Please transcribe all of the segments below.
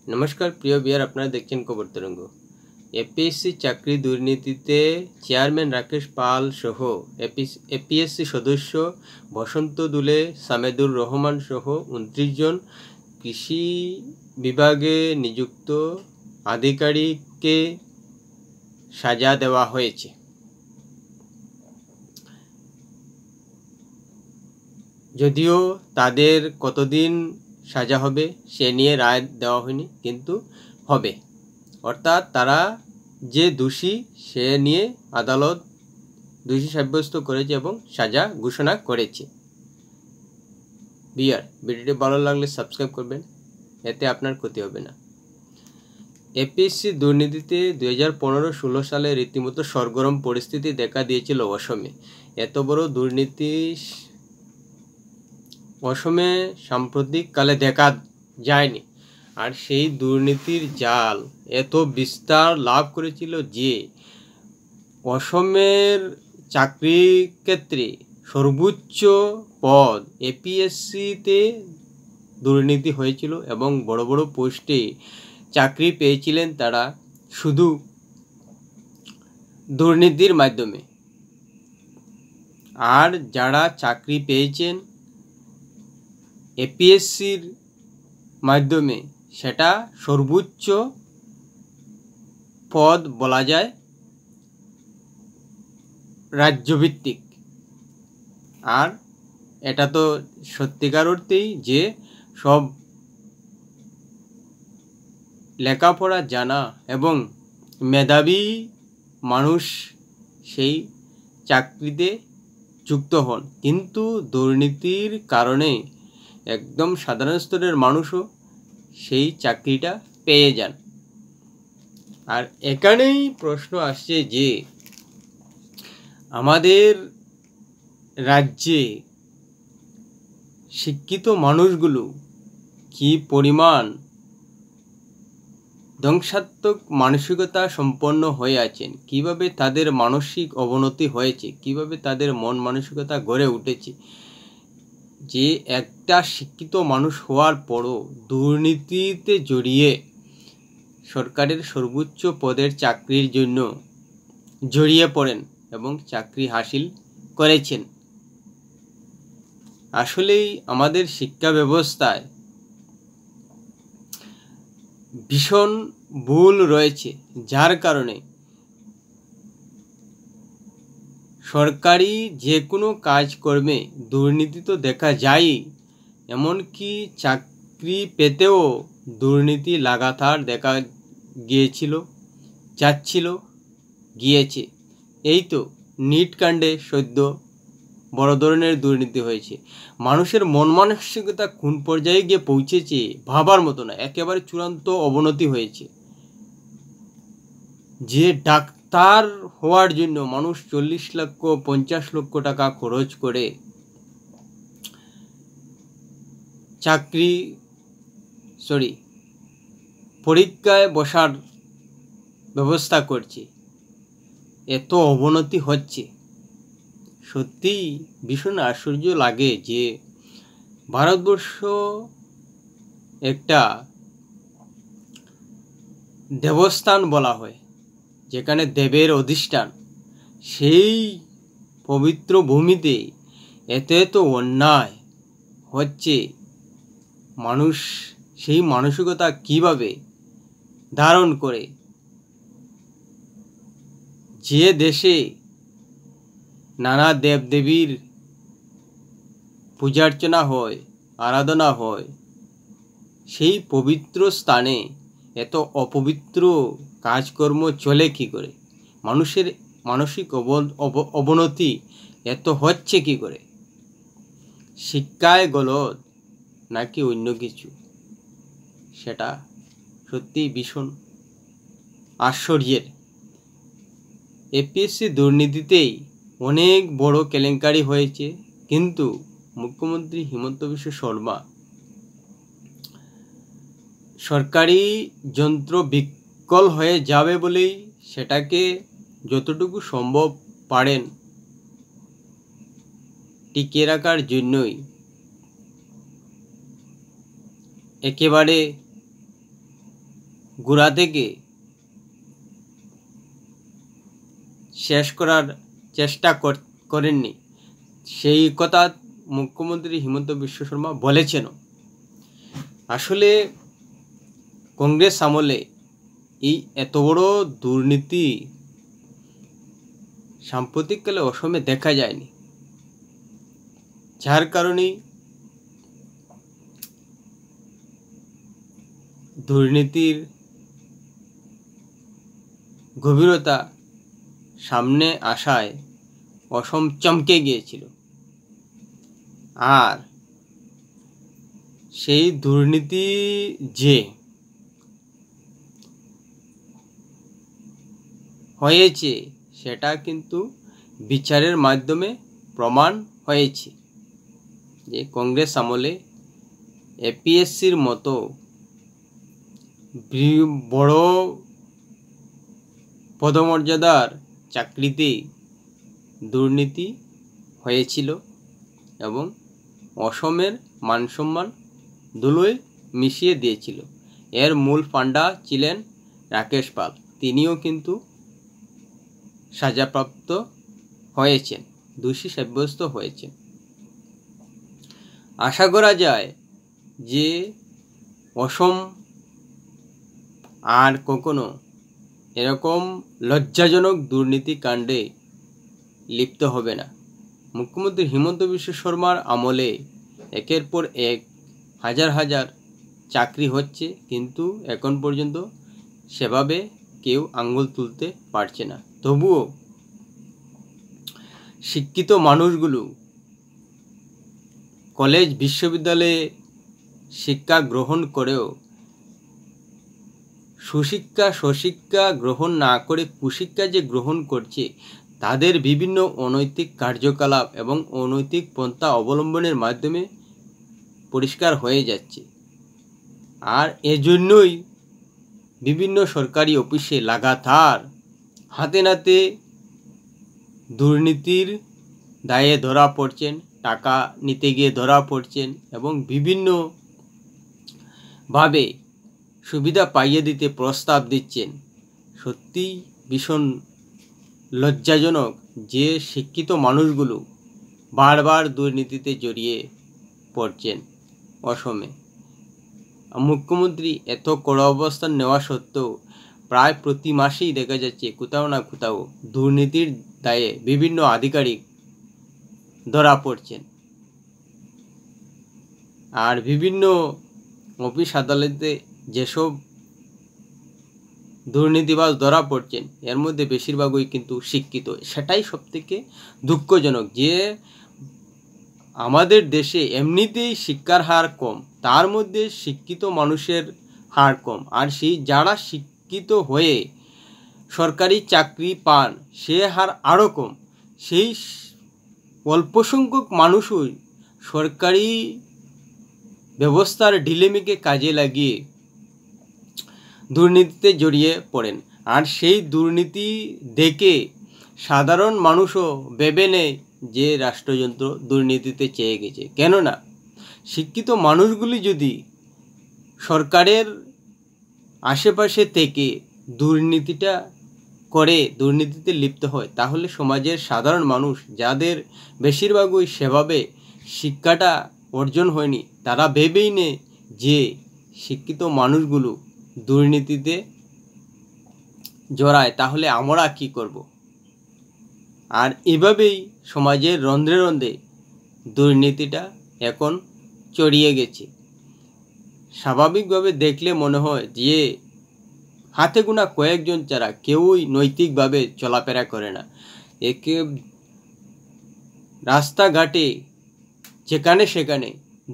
নমস্কার প্রিয় বিয়ার, আপনারা দেখছেন খবর তরঙ্গ। এপিএসসি চাকরি দুর্নীতিতে চেয়ারম্যান রাকেশ পাল সহ এপিএসসি সদস্য বসন্ত দুলে, সামেদুর রহমান সহ 29 জন কৃষি বিভাগে নিযুক্ত আধিকারিককে সাজা দেওয়া হয়েছে। যদিও তাদের কতদিন সাজা হবে সে নিয়ে রায় দেওয়া হয়নি, কিন্তু হবে, অর্থাৎ তারা যে দোষী সে নিয়ে আদালত দোষী সাব্যস্ত করেছে এবং সাজা ঘোষণা করেছে। বিয়ার, ভিডিওটি ভালো লাগলে সাবস্ক্রাইব করবেন, এতে আপনার ক্ষতি হবে না। এপিএসসি দুর্নীতিতে 2015-16 সালে রীতিমতো সরগরম পরিস্থিতি দেখা দিয়েছিল অসমে। এত বড় দুর্নীতি অসমে সাম্প্রতিককালে দেখা যায়নি। আর সেই দুর্নীতির জাল এত বিস্তার লাভ করেছিল যে অসমের চাকরি ক্ষেত্রে সর্বোচ্চ পদ এপিএসসিতে দুর্নীতি হয়েছিল এবং বড় বড় পোস্টে চাকরি পেয়েছিলেন তারা শুধু দুর্নীতির মাধ্যমে। আর যারা চাকরি পেয়েছেন এপিএসসির মাধ্যমে সেটা সর্বোচ্চ পদ বলা যায় রাজ্যভিত্তিক। আর এটা তো সত্যিকার অর্থেই যে সব লেখাপড়া জানা এবং মেধাবী মানুষ সেই চাকরিতে যুক্ত হন, কিন্তু দুর্নীতির কারণে একদম সাধারণ স্তরের মানুষও সেই চাকরিটা পেয়ে যান। আর এখানেই প্রশ্ন আসছে যে আমাদের রাজ্যে শিক্ষিত মানুষগুলো কি পরিমাণ ধ্বংসাত্মক মানসিকতা সম্পন্ন হয়ে আছেন, কিভাবে তাদের মানসিক অবনতি হয়েছে, কিভাবে তাদের মন মানসিকতা গড়ে উঠেছে, যে একটা শিক্ষিত মানুষ হওয়ার পরও দুর্নীতিতে জড়িয়ে সরকারের সর্বোচ্চ পদের চাকরির জন্য জড়িয়ে পড়েন এবং চাকরি হাসিল করেছেন। আসলেই আমাদের শিক্ষা ব্যবস্থায় ভীষণ ভুল রয়েছে, যার কারণে সরকারি যে কোনো কাজকর্মে দুর্নীতি তো দেখা যায়ই, এমনকি চাকরি পেতেও দুর্নীতি লাগাতার দেখা গিয়েছে। এই তো নিট কাণ্ডে সদ্য বড় ধরনের দুর্নীতি হয়েছে। মানুষের মন মানসিকতা কোন পর্যায়ে গিয়ে পৌঁছেছে ভাবার মতো না, একেবারে চূড়ান্ত অবনতি হয়েছে। যে ডাক্তার হওয়ার জন্য মানুষ 40 লক্ষ 50 লক্ষ টাকা খরচ করে পরীক্ষায় বসার ব্যবস্থা করছে, এত অবনতি হচ্ছে। সত্যি ভীষণ আশ্চর্য লাগে যে ভারতবর্ষ একটা দেবস্থান বলা হয়, যেখানে দেবের অধিষ্ঠান, সেই পবিত্র ভূমিতে এত অন্যায় হচ্ছে। মানুষ সেই মানসিকতা কিভাবে ধারণ করে? যে দেশে নানা দেবদেবীর পূজার্চনা হয়, আরাধনা হয়, সেই পবিত্র স্থানে এত অপবিত্র কাজকর্ম চলে কি করে? মানুষের মানসিক অবনতি এত হচ্ছে কি করে? শিক্ষায় গলদ নাকি অন্য কিছু? সেটা সত্যি ভীষণ আশ্চর্যের। এপিএসসি দুর্নীতিতেই অনেক বড় কেলেঙ্কারি হয়েছে, কিন্তু মুখ্যমন্ত্রী হিমন্ত বিশ্ব শর্মা সরকারি যন্ত্র বিকল হয়ে যাবে বলেই সেটাকে যতটুকু সম্ভব পারেন টিকিয়ে রাখার জন্যই একেবারে গোড়া থেকে শেষ করার চেষ্টা করেননি, সেই কথা মুখ্যমন্ত্রী হিমন্ত বিশ্ব শর্মা বলেছেন। আসলে কংগ্রেস আমলে এই এত বড় দুর্নীতি সাম্প্রতিককালে অসমে দেখা যায়নি, যার কারণে দুর্নীতির গভীরতা সামনে আসায় অসম চমকে গিয়েছিল। আর সেই দুর্নীতি যে হয়েছে সেটা কিন্তু বিচারের মাধ্যমে প্রমাণ হয়েছে যে কংগ্রেস আমলে এপিএসসির মতো বড় পদমর্যাদার চাকরিতে দুর্নীতি হয়েছিল এবং অসমের মানসম্মান ধুলোয় মিশিয়ে দিয়েছিল। এর মূল ফান্ডা ছিলেন রাকেশ পাল, তিনিও কিন্তু সাজাপ্রাপ্ত হয়েছেন, দোষী সাব্যস্ত হয়েছেন। আশা করা যায় যে অসম আর কখনো এরকম লজ্জাজনক দুর্নীতি কাণ্ডে লিপ্ত হবে না। মুখ্যমন্ত্রী হিমন্ত বিশ্ব শর্মার আমলে একের পর এক হাজার হাজার চাকরি হচ্ছে, কিন্তু এখন পর্যন্ত সেভাবে কেউ আঙ্গুল তুলতে পারছে না। তবুও শিক্ষিত মানুষগুলো কলেজ বিশ্ববিদ্যালয়ে শিক্ষা গ্রহণ করেও সুশিক্ষা গ্রহণ না করে কুশিক্ষা যে গ্রহণ করছে, তাদের বিভিন্ন অনৈতিক কার্যকলাপ এবং অনৈতিক পন্থা অবলম্বনের মাধ্যমে পরিষ্কার হয়ে যাচ্ছে। আর এজন্যই বিভিন্ন সরকারি অফিসে লাগাতার হাতে নাতে দুর্নীতির দায়ে ধরা পড়ছেন, টাকা নিতে গিয়ে ধরা পড়ছেন এবং বিভিন্নভাবে সুবিধা পাইয়ে দিতে প্রস্তাব দিচ্ছেন। সত্যি ভীষণ লজ্জাজনক যে শিক্ষিত মানুষগুলো বারবার দুর্নীতিতে জড়িয়ে পড়ছেন অসমে। মুখ্যমন্ত্রী এত কড়া অবস্থান নেওয়া সত্ত্বেও প্রায় প্রতি মাসেই দেখা যাচ্ছে কোথাও না কোথাও দুর্নীতির দায়ে বিভিন্ন আধিকারিক ধরা পড়ছেন। আর বিভিন্ন অফিস আদালতে যেসব দুর্নীতিবাজ ধরা পড়ছেন এর মধ্যে বেশিরভাগই কিন্তু শিক্ষিত। সেটাই সবথেকে দুঃখজনক যে আমাদের দেশে এমনিতেই শিক্ষার হার কম, তার মধ্যে শিক্ষিত মানুষের হার কম। আর সেই যারা শিক্ষিত হয়ে সরকারি চাকরি পান সে হার আরও কম। সেই অল্প সংখ্যক মানুষই সরকারি ব্যবস্থার ঢিলেমিকে কাজে লাগিয়ে দুর্নীতিতে জড়িয়ে পড়েন। আর সেই দুর্নীতি দেখে সাধারণ মানুষও ভেবে নেয় যে রাষ্ট্রযন্ত্র দুর্নীতিতে চেয়ে গেছে। কেননা শিক্ষিত মানুষগুলি যদি সরকারের আশেপাশে থেকে দুর্নীতিটা করে দুর্নীতিতে লিপ্ত হয়, তাহলে সমাজের সাধারণ মানুষ যাদের বেশিরভাগই সেভাবে শিক্ষাটা অর্জন হয়নি, তারা ভেবেই নেয় যে শিক্ষিত মানুষগুলো দুর্নীতিতে জড়ায়, তাহলে আমরা কি করব। আর এভাবেই সমাজের রন্ধ্রে রন্ধ্রে দুর্নীতিটা এখন ছড়িয়ে গেছে। স্বাভাবিকভাবে দেখলে মনে হয় যে হাতে গোনা কয়েকজন ছাড়া কেউই নৈতিকভাবে চলাফেরা করে না। একে রাস্তাঘাটে যেখানে সেখানে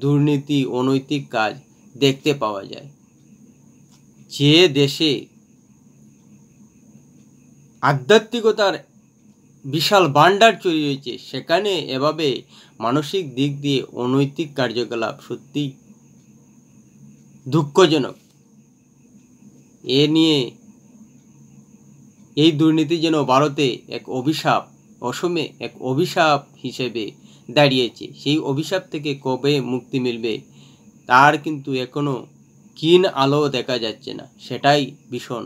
দুর্নীতি অনৈতিক কাজ দেখতে পাওয়া যায়। যে দেশে আধ্যাত্মিকতার বিশাল ভান্ডার ছড়িয়ে রয়েছে সেখানে এভাবে মানসিক দিক দিয়ে অনৈতিক কার্যকলাপ সত্যি দুঃখজনক। এ নিয়ে এই দুর্নীতি যেন ভারতে এক অভিশাপ, অসমে এক অভিশাপ হিসেবে দাঁড়িয়েছে। সেই অভিশাপ থেকে কবে মুক্তি মিলবে তার কিন্তু এখনো ক্ষীণ আলো দেখা যাচ্ছে না, সেটাই ভীষণ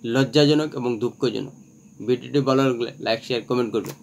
লজ্জাজনক এবং দুঃখজনক। ভিডিওটি ভালো লাগলে লাইক শেয়ার কমেন্ট করবেন।